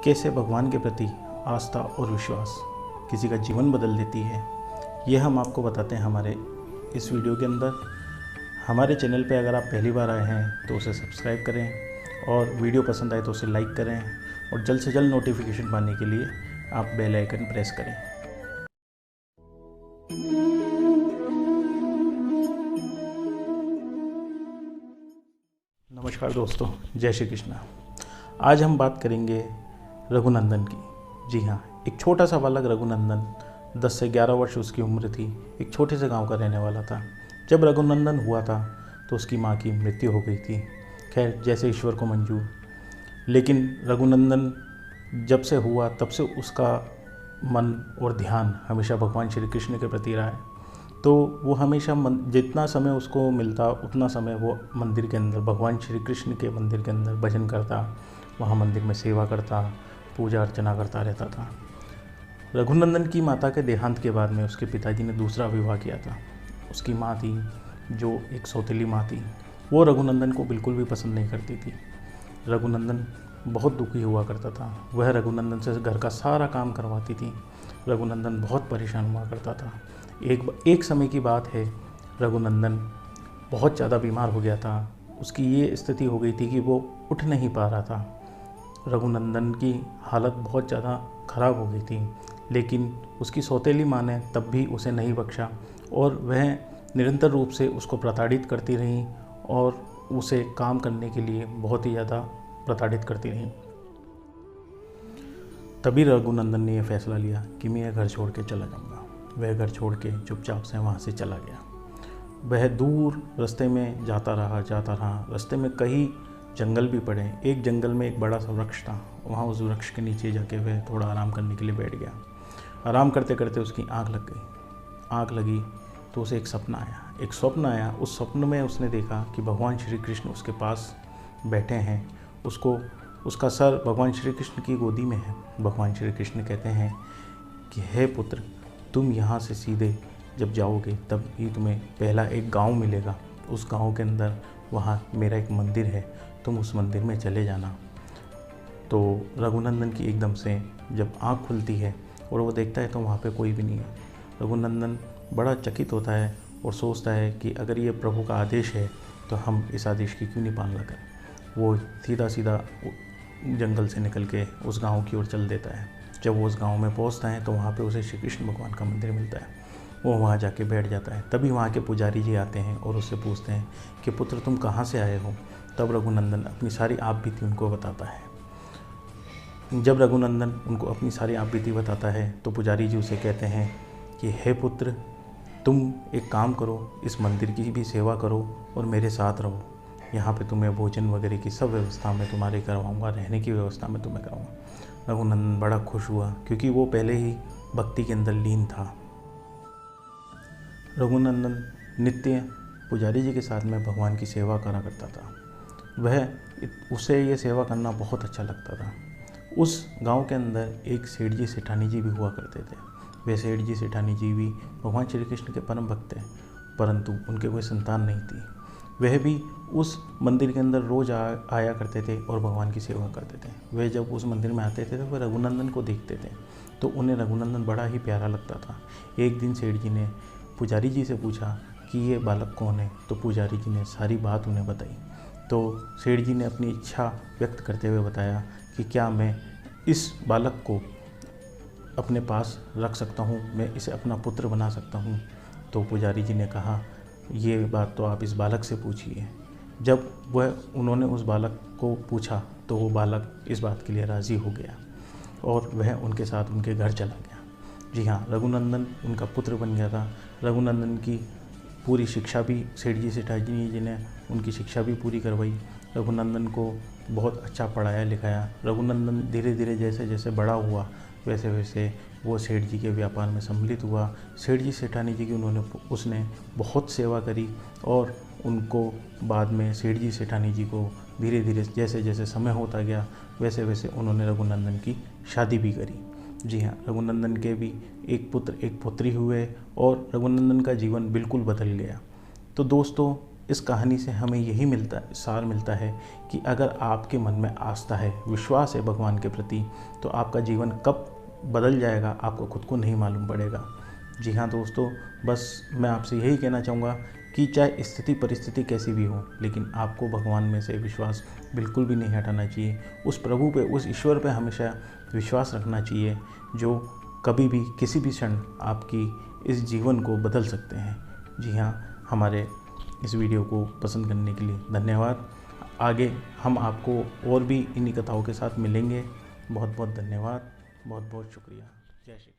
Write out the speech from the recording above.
कैसे भगवान के प्रति आस्था और विश्वास किसी का जीवन बदल देती है, ये हम आपको बताते हैं हमारे इस वीडियो के अंदर। हमारे चैनल पे अगर आप पहली बार आए हैं तो उसे सब्सक्राइब करें और वीडियो पसंद आए तो उसे लाइक करें और जल्द से जल्द नोटिफिकेशन पाने के लिए आप बेल आइकन प्रेस करें। नमस्कार दोस्तों, जय श्री कृष्णा। आज हम बात करेंगे रघुनंदन की। जी हाँ, एक छोटा सा बालक रघुनंदन 10 से 11 वर्ष उसकी उम्र थी, एक छोटे से गांव का रहने वाला था। जब रघुनंदन हुआ था तो उसकी माँ की मृत्यु हो गई थी। खैर, जैसे ईश्वर को मंजूर। लेकिन रघुनंदन जब से हुआ तब से उसका मन और ध्यान हमेशा भगवान श्री कृष्ण के प्रति रहा है। तो वो हमेशा जितना समय उसको मिलता उतना समय वो मंदिर के अंदर, भगवान श्री कृष्ण के मंदिर के अंदर भजन करता, वहाँ मंदिर में सेवा करता, पूजा अर्चना करता रहता था। रघुनंदन की माता के देहांत के बाद में उसके पिताजी ने दूसरा विवाह किया था। उसकी माँ थी जो एक सौतेली माँ थी, वो रघुनंदन को बिल्कुल भी पसंद नहीं करती थी। रघुनंदन बहुत दुखी हुआ करता था। वह रघुनंदन से घर का सारा काम करवाती थी। रघुनंदन बहुत परेशान हुआ करता था। एक समय की बात है, रघुनंदन बहुत ज़्यादा बीमार हो गया था। उसकी ये स्थिति हो गई थी कि वो उठ नहीं पा रहा था। रघुनंदन की हालत बहुत ज़्यादा ख़राब हो गई थी, लेकिन उसकी सौतेली माँ ने तब भी उसे नहीं बख्शा और वह निरंतर रूप से उसको प्रताड़ित करती रही और उसे काम करने के लिए बहुत ही ज़्यादा प्रताड़ित करती रही। तभी रघुनंदन ने यह फैसला लिया कि मैं यह घर छोड़ के चला जाऊँगा। वह घर छोड़ के चुपचाप से वहाँ से चला गया। वह दूर रास्ते में जाता रहा। रास्ते में कई जंगल भी पड़े। एक जंगल में एक बड़ा सा वृक्ष था। वहाँ उस वृक्ष के नीचे जाके वह थोड़ा आराम करने के लिए बैठ गया। आराम करते करते उसकी आँख लग गई। आँख लगी तो उसे एक स्वप्न आया। उस स्वप्न में उसने देखा कि भगवान श्री कृष्ण उसके पास बैठे हैं। उसका सर भगवान श्री कृष्ण की गोदी में है। भगवान श्री कृष्ण कहते हैं कि हे पुत्र, तुम यहाँ से सीधे जब जाओगे तब ही तुम्हें पहला एक गांव मिलेगा। उस गांव के अंदर वहाँ मेरा एक मंदिर है, तुम उस मंदिर में चले जाना। तो रघुनंदन की एकदम से जब आँख खुलती है और वो देखता है तो वहाँ पे कोई भी नहीं है। रघुनंदन बड़ा चकित होता है और सोचता है कि अगर ये प्रभु का आदेश है तो हम इस आदेश की क्यों नहीं पालना करें। वो सीधा जंगल से निकल के उस गाँव की ओर चल देता है। जब वो उस गांव में पहुंचता है तो वहाँ पे उसे श्री कृष्ण भगवान का मंदिर मिलता है। वो वहाँ जाके बैठ जाता है। तभी वहाँ के पुजारी जी आते हैं और उससे पूछते हैं कि पुत्र, तुम कहाँ से आए हो। तब रघुनंदन अपनी सारी आप बीती उनको बताता है। जब रघुनंदन उनको अपनी सारी आप बीती बताता है तो पुजारी जी उसे कहते हैं कि हे पुत्र, तुम एक काम करो, इस मंदिर की भी सेवा करो और मेरे साथ रहो। यहाँ पे तुम्हें भोजन वगैरह की सब व्यवस्था मैं तुम्हारे करवाऊँगा, रहने की व्यवस्था मैं तुम्हें कराऊँगा। रघुनंदन बड़ा खुश हुआ क्योंकि वो पहले ही भक्ति के अंदर लीन था। रघुनंदन नित्य पुजारी जी के साथ में भगवान की सेवा करा करता था। उसे ये सेवा करना बहुत अच्छा लगता था। उस गांव के अंदर एक सेठ जी सेठानी जी भी हुआ करते थे। वे सेठ जी सेठानी जी भी भगवान श्री कृष्ण के परम भक्त हैं, परंतु उनके कोई संतान नहीं थी। वह भी उस मंदिर के अंदर रोज़ आया करते थे और भगवान की सेवा करते थे। वे जब उस मंदिर में आते थे तो वे रघुनंदन को देखते थे तो उन्हें रघुनंदन बड़ा ही प्यारा लगता था। एक दिन सेठ जी ने पुजारी जी से पूछा कि ये बालक कौन है। तो पुजारी जी ने सारी बात उन्हें बताई। तो सेठ जी ने अपनी इच्छा व्यक्त करते हुए बताया कि क्या मैं इस बालक को अपने पास रख सकता हूँ, मैं इसे अपना पुत्र बना सकता हूँ। तो पुजारी जी ने कहा, ये बात तो आप इस बालक से पूछिए। जब उन्होंने उस बालक को पूछा तो वो बालक इस बात के लिए राज़ी हो गया और वह उनके साथ उनके घर चला गया। जी हाँ, रघुनंदन उनका पुत्र बन गया था। रघुनंदन की पूरी शिक्षा भी सेठ जी सेठानी जी ने उनकी शिक्षा भी पूरी करवाई। रघुनंदन को बहुत अच्छा पढ़ाया लिखाया। रघुनंदन धीरे धीरे जैसे जैसे बड़ा हुआ वैसे वैसे वो सेठ जी के व्यापार में सम्मिलित हुआ। सेठ जी सेठानी जी की उसने बहुत सेवा करी और उनको बाद में सेठ जी सेठानी जी को धीरे धीरे जैसे जैसे समय होता गया वैसे वैसे उन्होंने रघुनंदन की शादी भी करी। जी हाँ, रघुनंदन के भी एक पुत्री हुए और रघुनंदन का जीवन बिल्कुल बदल गया। तो दोस्तों, इस कहानी से हमें यही सार मिलता है कि अगर आपके मन में आस्था है, विश्वास है भगवान के प्रति, तो आपका जीवन कब बदल जाएगा आपको खुद को नहीं मालूम पड़ेगा। जी हाँ दोस्तों, बस मैं आपसे यही कहना चाहूँगा कि चाहे स्थिति परिस्थिति कैसी भी हो, लेकिन आपको भगवान में से विश्वास बिल्कुल भी नहीं हटाना चाहिए। उस प्रभु पे, उस ईश्वर पे हमेशा विश्वास रखना चाहिए, जो कभी भी किसी भी क्षण आपकी इस जीवन को बदल सकते हैं। जी हाँ, हमारे इस वीडियो को पसंद करने के लिए धन्यवाद। आगे हम आपको और भी इन्हीं कथाओं के साथ मिलेंगे। बहुत बहुत धन्यवाद, बहुत बहुत शुक्रिया। जय श्री कृष्ण।